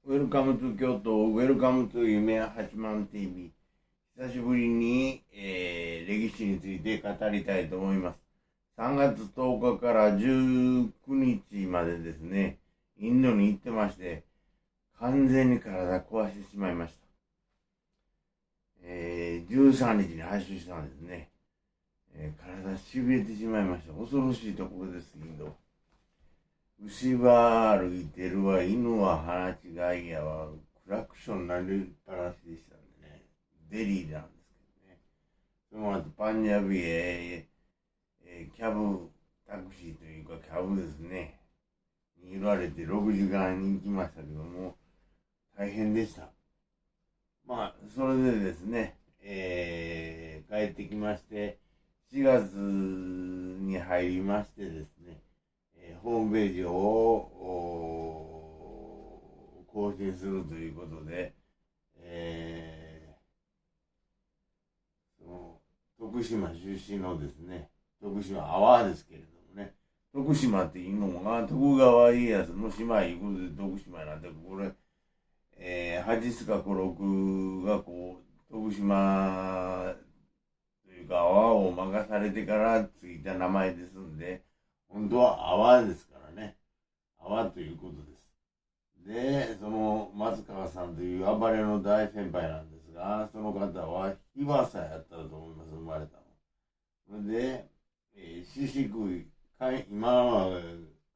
ウェルカムトゥ京都、ウェルカムトゥ夢八幡 TV。久しぶりに、歴史について語りたいと思います。3月10日から19日までですね、インドに行ってまして、完全に体壊してしまいました。13日に発症したんですね。体しびれてしまいました。恐ろしいところです、インド。牛は歩いてるわ、犬は放ち飼いやわ、クラクション鳴りっぱなしでしたんでね、デリーなんですけどね。その後、パンジャビへ、キャブ、タクシーというか、キャブですね、に揺られて6時間に行きましたけども、大変でした。まあ、それでですね、帰ってきまして、4月に入りましてですね、ホームページを更新するということで、その徳島出身のですね、徳島阿波ですけれどもね、徳島っていうのが徳川家康の島いうことで徳島なんで、これ、8須賀五六がこう、徳島というか阿波を任されてからついた名前ですんで、本当は阿波ですからね。阿波ということです。で、その松川さんという暴れの大先輩なんですが、その方は日和佐やったと思います、生まれたの。それで、宍喰、今は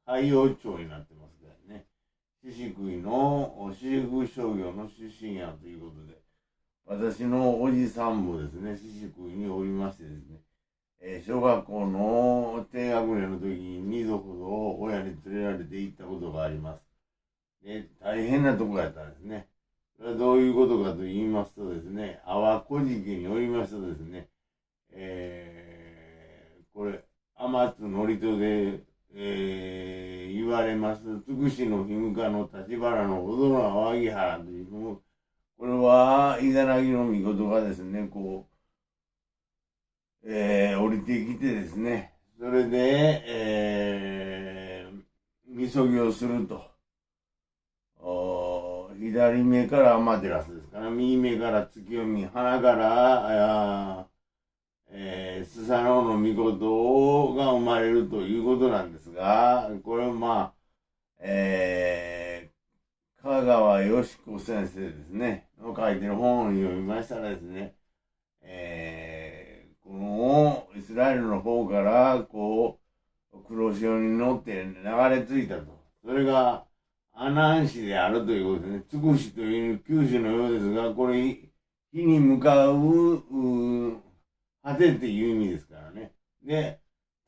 海陽町になってますからね。宍喰の宍喰商業の出身やということで、私のおじさんもですね、宍喰におりましてですね、小学校の低学年の時に2度ほど親に連れられて行ったことがあります。で、大変なとこやったんですね。それはどういうことかと言いますとですね、阿波古事記によりますとですね、これ、天津祝詞で、言われます、つくしのひむかの立花のほどの淡木原というのも、これは、伊賀なぎの御事がですね、こう、降りてきてですね、それで、みそぎをすると。左目からアマテラスですから、右目から月読み、鼻から、スサノオノミコトが生まれるということなんですが、これはまあ、香川よし子先生ですね、の書いてる本を読みましたらですね、このイスラエルの方からこう黒潮に乗って流れ着いたと。それが阿南市であるということですね。つくしという九州のようですが、これ火に向かう果てっていう意味ですからね。で、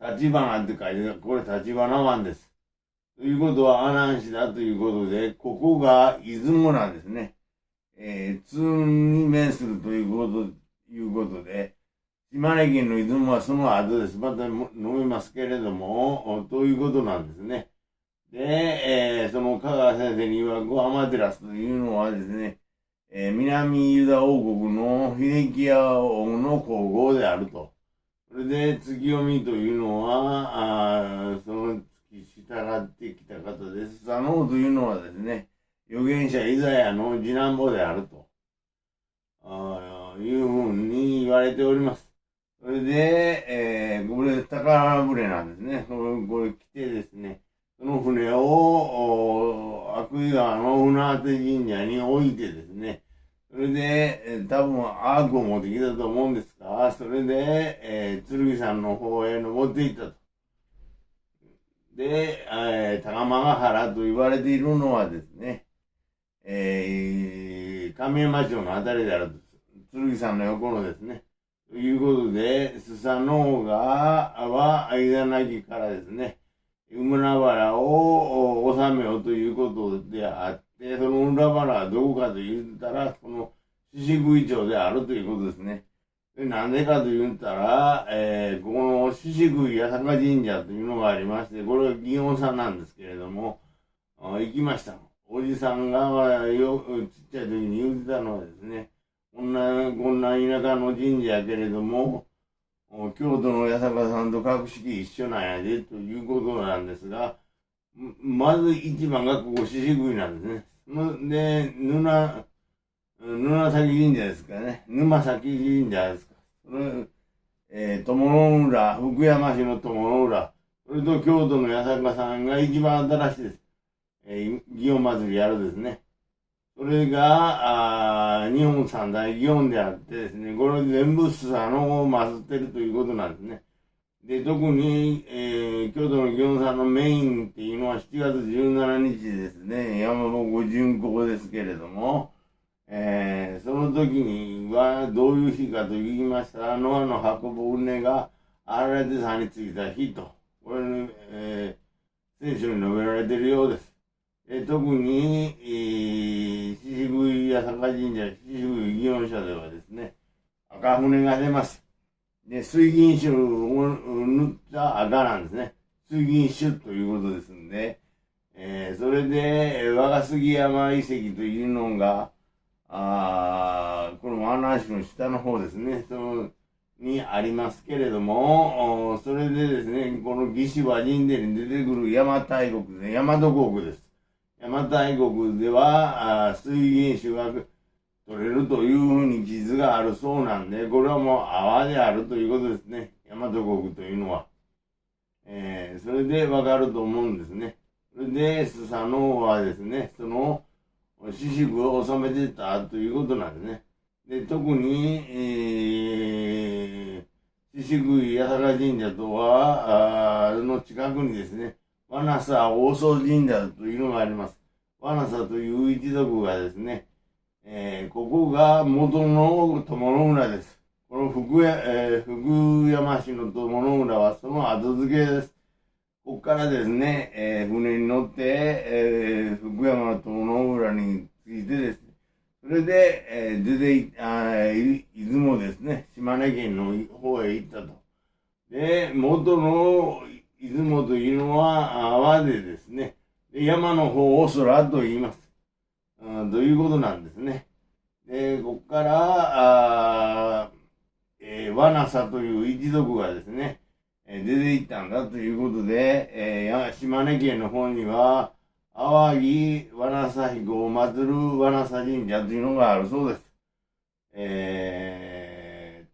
立花って書いてある。これ立花湾です。ということは阿南市だということで、ここが出雲なんですね。通に面するということで、島根県の出雲はその後です。また述べますけれども、ということなんですね。で、その香川先生に曰くアマテラスというのはですね、南ユダ王国の秀樹屋王の皇后であると。それで月読みというのは、その月従ってきた方です。佐野というのはですね、預言者イザヤの次男坊であるというふうに言われております。それで、これ宝船なんですね。これ来てですね、その船を悪意川の船当神社に置いてですね、それで、多分アークを持ってきたと思うんですが、それで、剣山の方へ登っていったと。で、高間ヶ原と言われているのはですね、亀山町のあたりであると。剣山の横のですね。ということで、スサノオは間なきからですね、海原を治めようということであって、その海原はどこかと言ったら、その宍喰町であるということですね。でなんでかと言ったら、ここの宍喰八坂神社というのがありまして、これは祇園さんなんですけれども、行きました。おじさんがちっちゃい時に言ってたのはですね、こんな田舎の神社やけれども、京都の八坂さんと格式一緒なんやでということなんですが、まず一番がここ宍喰なんですね。そで、沼崎神社ですかね。沼崎神社ですか。友の浦、福山市の友の浦、それと京都の八坂さんが一番新しいです。祇園祭りやるですね。それが、日本三大祇園であってですね、これ全部スサノオを祀ってるということなんですね。で、特に、京都の祇園さんのメインっていうのは7月17日ですね、山鉾巡行ですけれども、その時にはどういう日かと言いましたら、ノアの運ぶ船がアラレテ山に着いた日と、これに、聖書に述べられているようです。特に、獅子宮八坂神社、獅子宮祇園社ではですね、赤船が出ます。で、水銀酒を塗った赤なんですね。水銀酒ということですんで、それで、我が杉山遺跡というのが、この湾南市の下の方ですね、にありますけれども、それでですね、この魏志倭人伝に出てくる邪馬台国で、大和国です。邪馬台国では、水銀酒が取れるというふうに記述があるそうなんで、これはもう泡であるということですね。大和国というのは。それでわかると思うんですね。それで、スサノオはですね、その、四宿を収めてたということなんですね。で、特に、四宿八坂神社とは、の近くにですね、ワナサ大総神社というのがあります。ワナサという一族がですね、ここが元の友の浦です。この福山市の友の浦はその後付けです。ここからですね、船に乗って、福山の友の浦に着いてですね、それで、出て出雲ですね、島根県の方へ行ったと。で、元の出雲というのは泡でですね、で山の方を空と言います。ということなんですね。で、ここから、ワナサという一族がですね、出て行ったんだということで、島根県の方には、淡木ワナサ彦を祀るワナサ神社というのがあるそうです。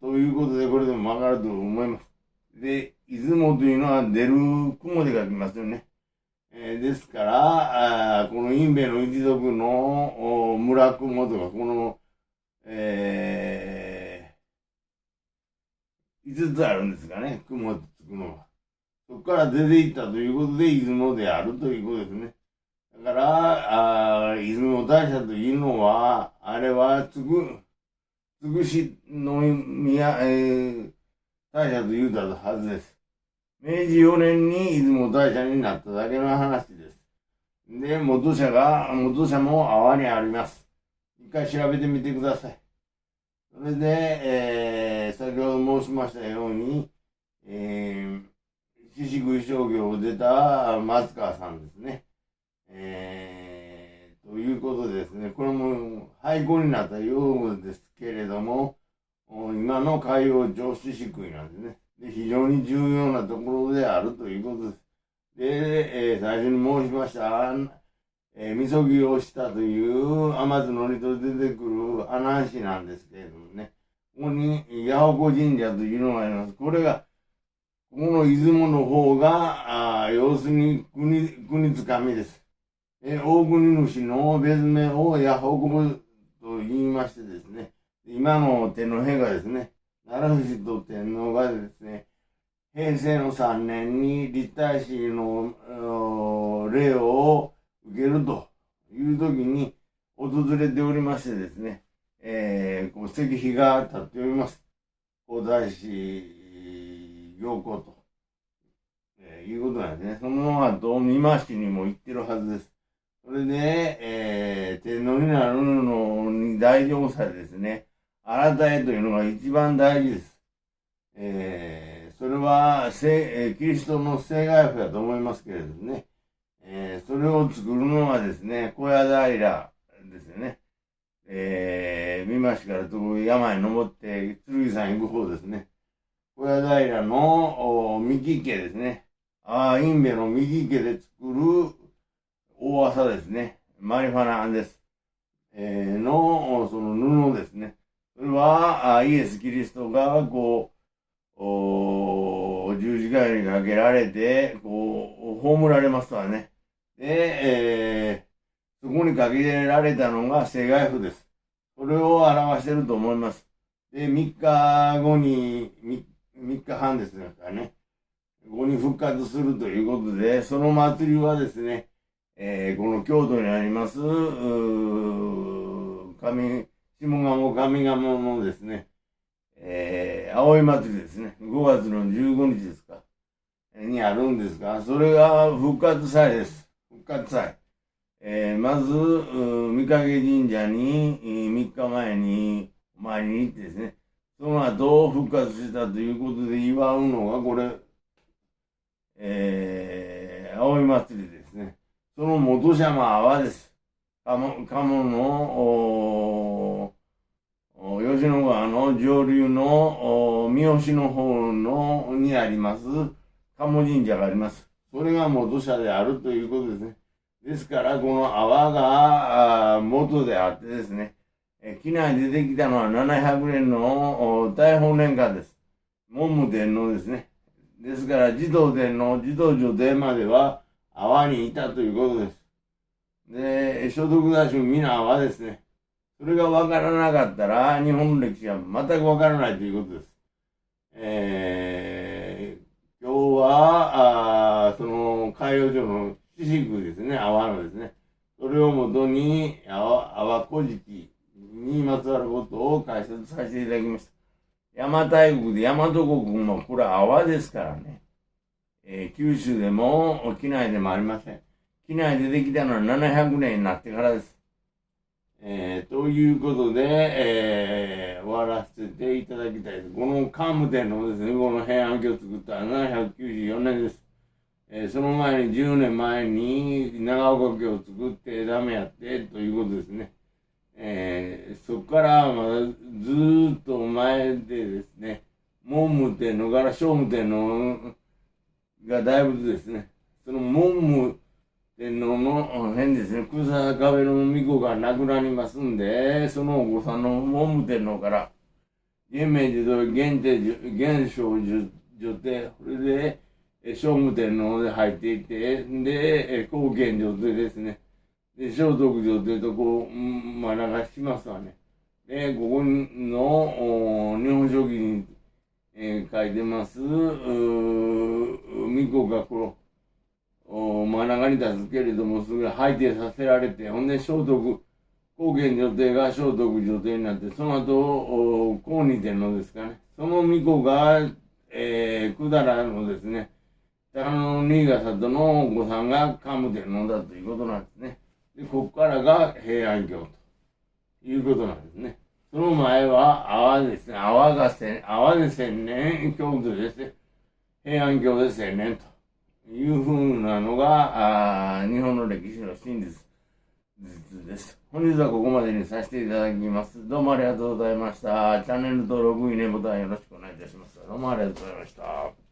ということで、これでもわかると思います。で、出雲というのは出る雲で書きますよね。ですから、このインベの一族の村雲とか、この、5つあるんですかね、雲とつくのは。そこから出ていったということで、出雲であるということですね。だから、出雲大社というのは、あれはつくしの宮、大社と言うたはずです。明治4年に出雲大社になっただけの話です。で、元社も阿波にあります。一回調べてみてください。それで、先ほど申しましたように、獅子食い商業を出た松川さんですね。ということでですね、これも廃校になったようですけれども、今の海洋上獅子食いなんですね。で、非常に重要なところであるということです。で、最初に申しました、みそぎをしたという天津のりと出てくる阿南市なんですけれどもね、ここに八鉾神社というのがあります。これが、ここの出雲の方が、要するに国つかみです。大国主の別名を八鉾と言いましてですね、今の天皇陛下ですね、奈良氏と天皇がですね、平成の3年に立体師の礼を受けるという時に訪れておりましてですね、こう石碑が立っております。皇太子行幸と、いうことなんですね。その後、美馬市にも行ってるはずです。それで、天皇になるのに大乗されですね、新たえというのが一番大事です。それは、キリストの聖外学だと思いますけれどね。それを作るのはですね、小屋平ですよね。美馬市から遠い山に登って、剣山行く方ですね。小屋平の三木家ですね。インベの三木家で作る大朝ですね。マリファナです。の、その布ですね。それは、イエス・キリストが、十字架にかけられて、葬られますわね。で、そこにかけられたのが世界譜です。それを表していると思います。で、3日後に、3日半ですからね。ここに復活するということで、その祭りはですね、この京都にあります、下鴨上賀茂のですね、葵祭りですね、5月の15日ですか、にあるんですが、それが復活祭です。復活祭。まず、御影神社に3日前にお参りに行ってですね、その後復活したということで祝うのが、これ、葵祭りですね。その元社は阿波です。鴨の、吉野川の上流の三好の方にあります、鴨神社があります。それが元社であるということですね。ですから、この泡が元であってですね、機内で出てきたのは700年の大宝年間です。文武天皇ですね。ですから、持統天皇、持統女帝までは泡にいたということです。で、聖徳太子も皆泡ですね。それが分からなかったら、日本の歴史は全く分からないということです。今日は、その海洋上の四式ですね、阿波のですね。それをもとに、阿波古事記にまつわることを解説させていただきました。邪馬台国で大和国もこれは阿波ですからね。九州でも沖縄でもありません。機内でできたのは700年になってからです。ということで、終わらせていただきたいです。この桓武天皇ですね、この平安京を作った794年です。その前に10年前に長岡京を作ってダメやってということですね。そこからまだずーっと前でですね、文武天皇から聖武天皇が大仏ですね。その文武天皇の辺ですね、草壁の巫女が亡くなりますんで、そのお子さんの文武天皇から、元明寺と元正女帝、これで聖武天皇で入っていて、で、後見女帝ですね。で、聖徳女帝と流しますわね。で、ここの日本書紀に、書いてます、巫女が真ん中に立つけれども、それが配定させられて、ほんで、後見女帝が聖徳女帝になって、その後、光仁天皇ですかね。その巫女が、百済のですね、高野新潟とのお子さんが桓武天皇だということなんですね。で、ここからが平安京ということなんですね。その前は阿波ですね。阿波で千年、京都ですね。平安京で千年と。いうふうなのが日本の歴史の真実です。本日はここまでにさせていただきます。どうもありがとうございました。チャンネル登録、いいねボタンよろしくお願いいたします。どうもありがとうございました。